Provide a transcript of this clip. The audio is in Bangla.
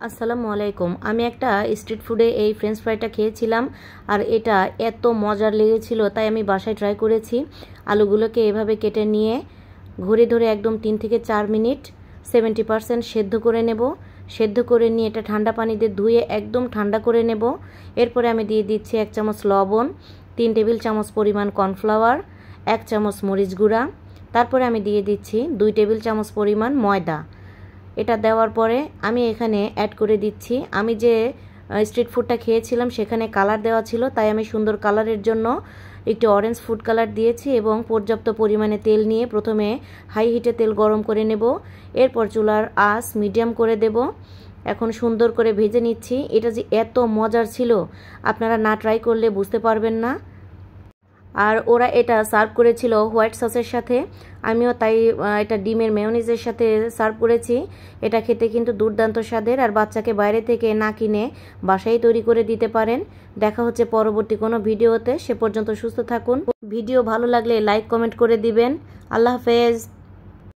আসসালামু আলাইকুম। আমি একটা স্ট্রিট ফুডে এই ফ্রেঞ্চ ফ্রাইটা খেয়েছিলাম আর এটা এত মজার লেগেছিল, তাই আমি বাসায় ট্রাই করেছি। আলুগুলোকে এভাবে কেটে নিয়ে ঘুরে ধরে একদম 3 থেকে 4 মিনিট 70% সেদ্ধ করে নেব। সেদ্ধ করে নিয়ে এটা ঠান্ডা পানিতে ধুয়ে একদম ঠান্ডা করে নেব। এরপরে আমি দিয়ে দিচ্ছি 1 চামচ লবণ, 3 টেবিল চামচ পরিমাণ কর্নফ্লাওয়ার, 1 চামচ মরিচ গুঁড়া, তারপরে আমি দিয়ে দিচ্ছি 2 টেবিল চামচ পরিমাণ ময়দা। এটা দেওয়ার পরে আমি এখানে অ্যাড করে দিচ্ছি, আমি যে স্ট্রিট ফুডটা খেয়েছিলাম সেখানে কালার দেওয়া ছিল, তাই আমি সুন্দর কালারের জন্য একটু অরেঞ্জ ফুড কালার দিয়েছি এবং পর্যাপ্ত পরিমাণে তেল নিয়ে প্রথমে হাই হিটে তেল গরম করে নেব। এরপর চুলার আঁচ মিডিয়াম করে দেব। এখন সুন্দর করে ভেজে নিচ্ছি। এটা যে এত মজার ছিল, আপনারা না ট্রাই করলে বুঝতে পারবেন না। আর ওরা এটা সার্ভ করেছিল হোয়াইট সসের সাথে, আমিও তাই এটা ডিমের মেয়োনিজের সাথে সার্ভ করেছি। এটা খেতে কিন্তু দুর্দান্ত স্বাদের, আর বাচ্চাকে বাইরে থেকে না কিনে বাসায় তৈরি করে দিতে পারেন। দেখা হচ্ছে পরবর্তী কোনো ভিডিওতে, সে পর্যন্ত সুস্থ থাকুন। ভিডিও ভালো লাগলে লাইক কমেন্ট করে দিবেন। আল্লাহ হাফেজ।